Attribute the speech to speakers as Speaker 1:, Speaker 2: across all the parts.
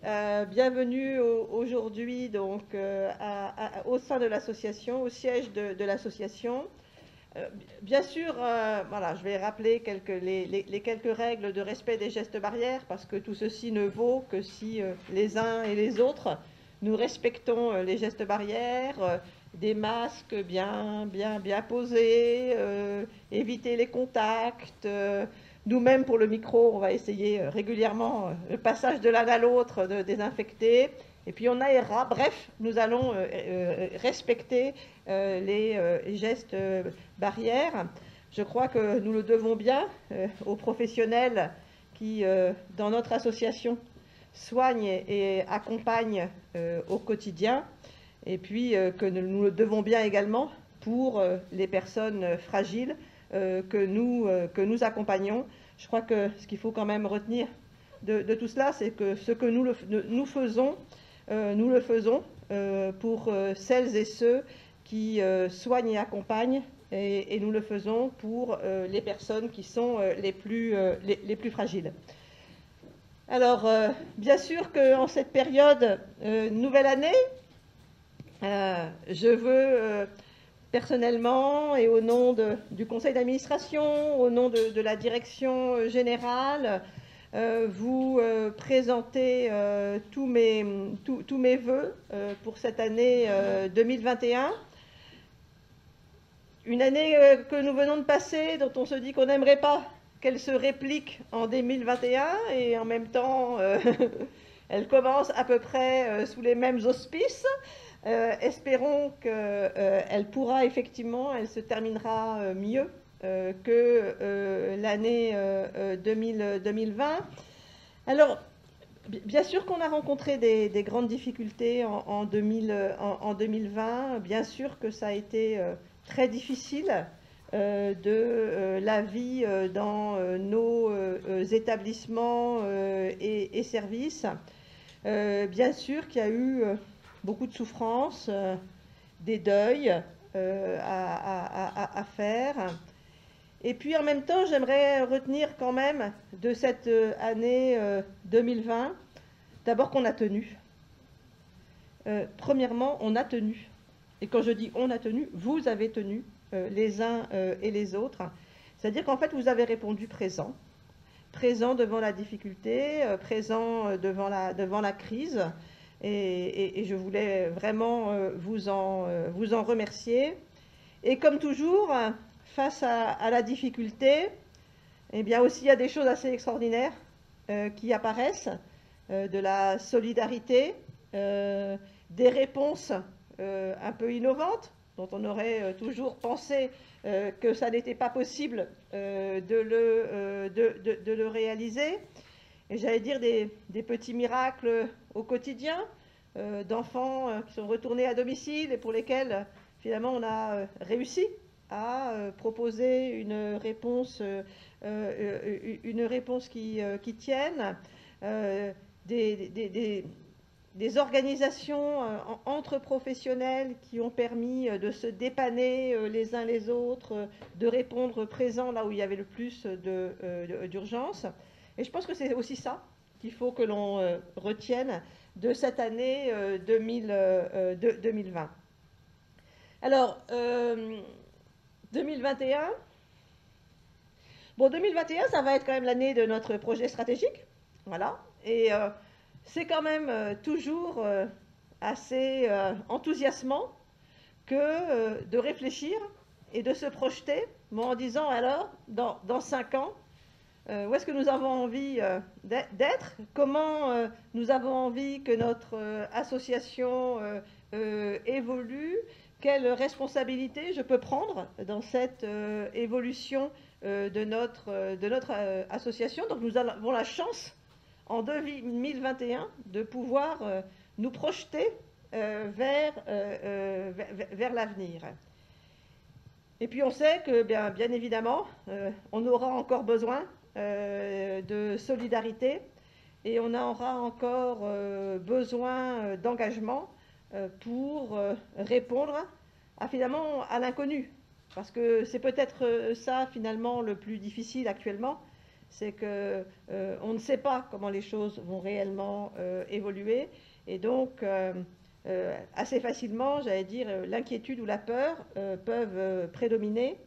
Speaker 1: Bienvenue aujourd'hui donc au sein de l'association, au siège de l'association. Bien sûr, voilà, je vais rappeler les quelques règles de respect des gestes barrières parce que tout ceci ne vaut que si les uns et les autres nous respectons les gestes barrières, des masques bien posés, éviter les contacts. Nous-mêmes, pour le micro, on va essayer régulièrement le passage de l'un à l'autre, de désinfecter. Et puis on aérera. Bref, nous allons respecter les gestes barrières. Je crois que nous le devons bien aux professionnels qui, dans notre association, soignent et accompagnent au quotidien. Et puis que nous le devons bien également pour les personnes fragiles que nous accompagnons. Je crois que ce qu'il faut quand même retenir de tout cela, c'est que ce que nous faisons, nous le faisons pour celles et ceux qui soignent et accompagnent, et nous le faisons pour les personnes qui sont les plus fragiles. Alors, bien sûr qu'en cette période, nouvelle année, je veux personnellement et au nom du conseil d'administration, au nom de la direction générale, vous présenter tous mes vœux pour cette année 2021. Une année que nous venons de passer, dont on se dit qu'on n'aimerait pas qu'elle se réplique en 2021, et en même temps, elle commence à peu près sous les mêmes auspices. Espérons qu'elle pourra effectivement, elle se terminera mieux que l'année 2020. Alors, bien sûr qu'on a rencontré des grandes difficultés en 2020. Bien sûr que ça a été très difficile de la vie dans nos établissements et services. Bien sûr qu'il y a eu beaucoup de souffrances, des deuils à faire. Et puis en même temps, j'aimerais retenir quand même de cette année 2020, d'abord qu'on a tenu. Premièrement, on a tenu. Et quand je dis on a tenu, vous avez tenu, les uns et les autres. C'est-à-dire qu'en fait, vous avez répondu présent. Présent devant la difficulté, présent devant la crise. Et je voulais vraiment vous en remercier. Et comme toujours, face à la difficulté, eh bien aussi il y a des choses assez extraordinaires qui apparaissent, de la solidarité, des réponses un peu innovantes, dont on aurait toujours pensé que ça n'était pas possible de le réaliser. Et j'allais dire des petits miracles au quotidien, d'enfants qui sont retournés à domicile et pour lesquels finalement on a réussi à proposer une réponse qui tienne, des organisations entre professionnels qui ont permis de se dépanner les uns les autres, de répondre présent là où il y avait le plus d'urgence. Et je pense que c'est aussi ça qu'il faut que l'on retienne de cette année 2020. Alors, 2021, bon, 2021, ça va être quand même l'année de notre projet stratégique, voilà, et c'est quand même toujours assez enthousiasmant que de réfléchir et de se projeter, bon, en disant alors, dans 5 ans, où est-ce que nous avons envie d'être, comment nous avons envie que notre association évolue, quelle responsabilité je peux prendre dans cette évolution de notre association. Donc nous avons la chance en 2021 de pouvoir nous projeter vers l'avenir. Et puis on sait que bien évidemment on aura encore besoin de solidarité et on aura encore besoin d'engagement pour répondre finalement à l'inconnu. Parce que c'est peut-être ça finalement le plus difficile actuellement, c'est que on ne sait pas comment les choses vont réellement évoluer, et donc assez facilement, j'allais dire, l'inquiétude ou la peur peuvent prédominer.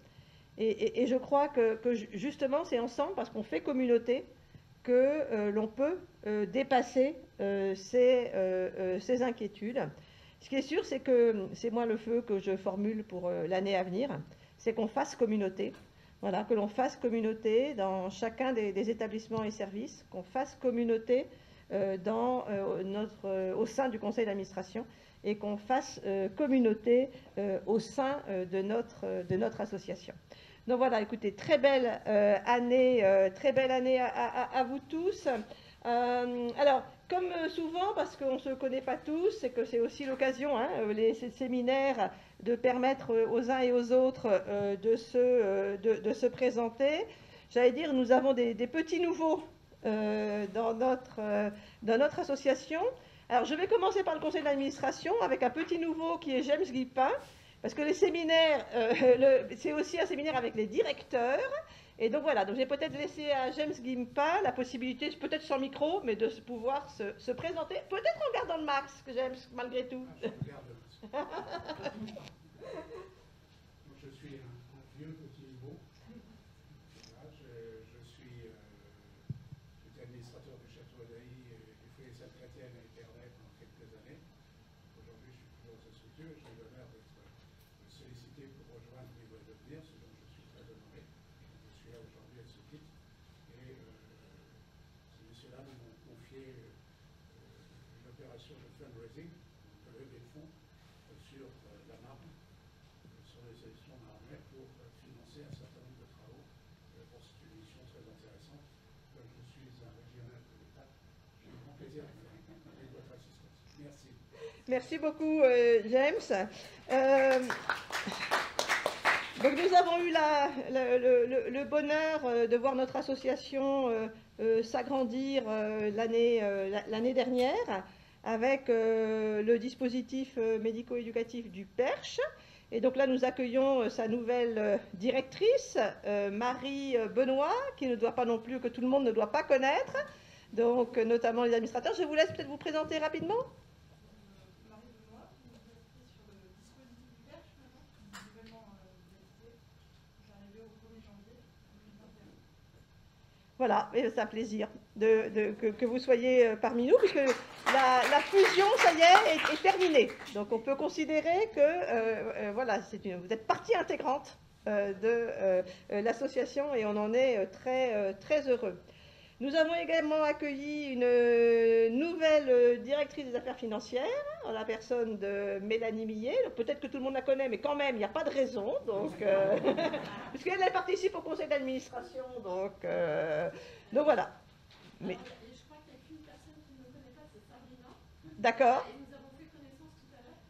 Speaker 1: Et je crois que justement, c'est ensemble, parce qu'on fait communauté, que l'on peut dépasser ces inquiétudes. Ce qui est sûr, c'est que c'est moi le feu que je formule pour l'année à venir, c'est qu'on fasse communauté. Voilà, que l'on fasse communauté dans chacun des établissements et services, qu'on fasse communauté au sein du conseil d'administration, et qu'on fasse communauté au sein de notre association. Donc voilà, écoutez, très belle année à vous tous. Alors, comme souvent, parce qu'on ne se connaît pas tous, c'est que c'est aussi l'occasion, hein, ces séminaires, de permettre aux uns et aux autres de se présenter. J'allais dire, nous avons des petits nouveaux dans notre association. Alors, je vais commencer par le conseil d'administration avec un petit nouveau qui est James Guilpin. Parce que les séminaires, c'est aussi un séminaire avec les directeurs. Et donc voilà, donc j'ai peut-être laissé à James Guilpin la possibilité, peut-être sans micro, mais de pouvoir se présenter. Peut-être en gardant le masque, James, malgré tout.
Speaker 2: Ah, je garde le masque. Je suis un vieux petit nouveau. Voilà, j'étais administrateur du château d'Ailly et du foyer Sainte-Chrétienne à Épernay pendant quelques années. Aujourd'hui, je suis toujours dans cette structure. J'ai l'honneur d'être sollicité pour rejoindre Livre et Devenir, ce dont je suis très honoré. Je suis là aujourd'hui à ce titre. Et ces messieurs-là m'ont confié une opération de fundraising, de levée de fonds sur la Marne, sur les élections marnais, pour financer un certain nombre de travaux. Bon, c'est une mission très intéressante. Comme je suis un régional de l'État, j'ai un grand plaisir de faire avec votre assistance. Merci.
Speaker 1: Merci beaucoup, James. Donc nous avons eu le bonheur de voir notre association s'agrandir l'année dernière avec le dispositif médico-éducatif du Perche. Et donc là, nous accueillons sa nouvelle directrice, Marie Benoît, qui ne doit pas non plus, que tout le monde ne doit pas connaître, donc notamment les administrateurs. Je vous laisse peut-être vous présenter rapidement. Voilà, et c'est un plaisir que vous soyez parmi nous, puisque la fusion, ça y est terminée. Donc on peut considérer que voilà, vous êtes partie intégrante de l'association, et on en est très heureux. Nous avons également accueilli une nouvelle directrice des affaires financières, en la personne de Mélanie Millet. Peut-être que tout le monde la connaît, mais quand même, il n'y a pas de raison. Donc, puisqu'elle participe au conseil d'administration. Donc voilà. Mais...
Speaker 3: Je crois qu'il n'y a qu'une personne qui ne me connaît pas, c'est Sabrina.
Speaker 1: D'accord.
Speaker 3: Et nous avons fait connaissance tout à l'heure.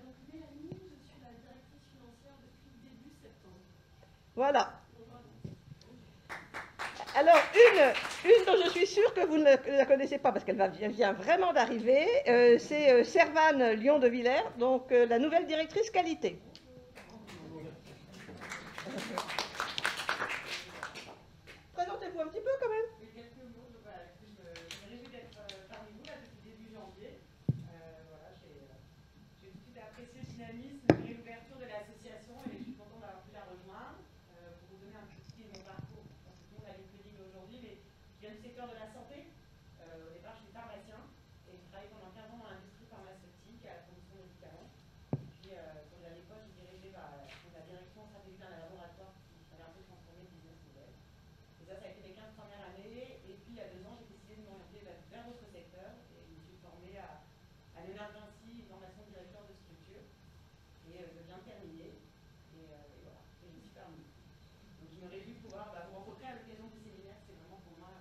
Speaker 3: Donc Mélanie, je suis la directrice financière depuis début septembre.
Speaker 1: Voilà. Alors, une dont je suis sûre que vous ne la connaissez pas, parce qu'elle vient vraiment d'arriver, c'est Servane Lyon de Villers, donc la nouvelle directrice qualité. Présentez-vous un petit peu quand même.
Speaker 4: Oui, quelques mots. Je me réjouis d'être parmi vous là depuis début janvier. Voilà, j'ai tout de suite apprécié le dynamisme et l'ouverture de l'association, et je suis contente d'avoir pu la rejoindre. Pour vous donner un petit peu de mon parcours, je pense que tout le monde a LinkedIn aujourd'hui, mais je viens du secteur de la santé. Au départ, je suis pharmacien et j'ai travaillé pendant 15 ans dans l'industrie pharmaceutique à la production de médicaments. Puis, quand j'allais à l'époque, j'ai dirigé la direction stratégique d'un laboratoire qui avait un peu transformé le business model. Et ça a été mes 15 premières années. Et puis, il y a 2 ans, j'ai décidé de m'orienter vers d'autres secteurs. Et je me suis formée à Léonard Vinci, une formation de directeur de structure. Et je viens de terminer. Et voilà, et je suis parmi. Donc, je me réjouis de pouvoir vous rencontrer à l'occasion du séminaire. C'est vraiment pour moi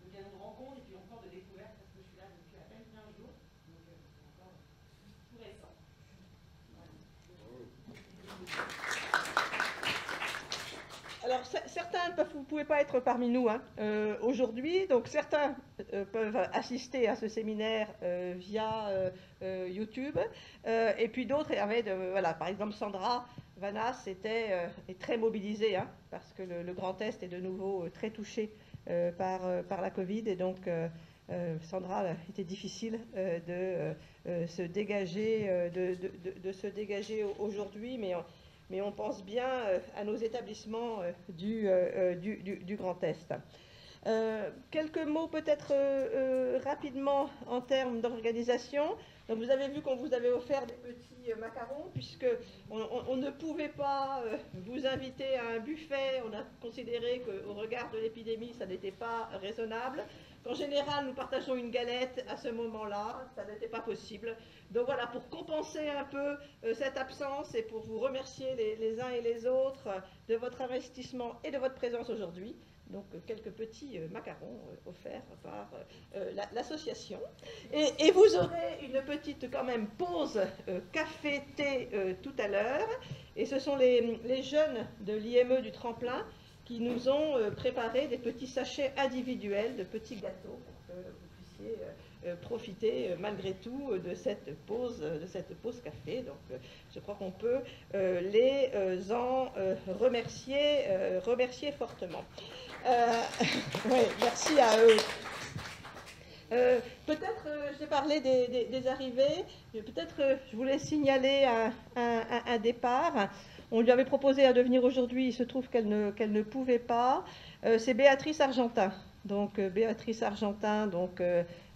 Speaker 4: l'occasion de rencontre et puis encore de découverte, parce que je suis là depuis à peine 15 jours. Donc, c'est encore tout récent. Voilà.
Speaker 1: Alors, certains ne pouvaient pas être parmi nous aujourd'hui, donc certains peuvent assister à ce séminaire via YouTube, et puis d'autres avaient, voilà, par exemple Sandra Vanas est très mobilisée, parce que le Grand Est est de nouveau très touché par la Covid. Et donc, Sandra, il était difficile de se dégager aujourd'hui, mais on pense bien à nos établissements du Grand Est. Quelques mots peut-être rapidement en termes d'organisation. Donc vous avez vu qu'on vous avait offert des petits macarons, puisque on ne pouvait pas vous inviter à un buffet. On a considéré qu'au regard de l'épidémie, ça n'était pas raisonnable. En général, nous partageons une galette à ce moment-là, ça n'était pas possible. Donc voilà, pour compenser un peu cette absence et pour vous remercier les uns et les autres de votre investissement et de votre présence aujourd'hui. Donc quelques petits macarons offerts par l'association. Et vous aurez une petite quand même pause café-thé tout à l'heure. Et ce sont les jeunes de l'IME du Tremplin qui nous ont préparé des petits sachets individuels de petits gâteaux pour que vous puissiez profiter malgré tout de cette pause café. Donc je crois qu'on peut les en remercier fortement. Ouais, merci à eux. Peut-être, j'ai parlé des arrivées, peut-être je voulais signaler un départ. On lui avait proposé de venir aujourd'hui, il se trouve qu'elle ne pouvait pas. C'est Béatrice Argentin. Donc Béatrice Argentin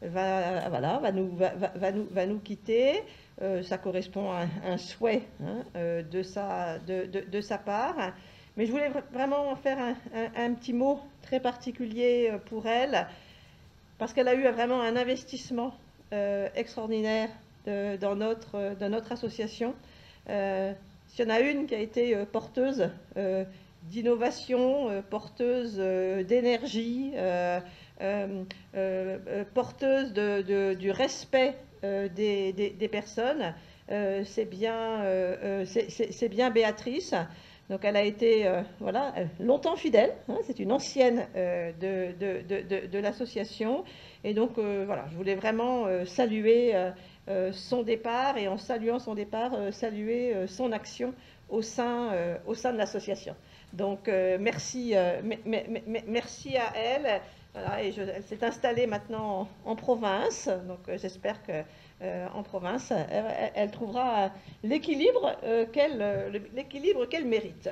Speaker 1: va nous quitter. Ça correspond à un souhait de sa part. Mais je voulais vraiment faire un petit mot très particulier pour elle, parce qu'elle a eu vraiment un investissement extraordinaire dans notre association. S'il y en a une qui a été porteuse d'innovation, porteuse d'énergie, porteuse du respect des personnes, c'est bien Béatrice. Donc elle a été longtemps fidèle, hein, c'est une ancienne de l'association. Et donc je voulais vraiment saluer son départ, et en saluant son départ, saluer son action au sein de l'association. Donc merci à elle. Voilà, et elle s'est installée maintenant en province, donc j'espère qu'en province, elle trouvera l'équilibre qu'elle mérite.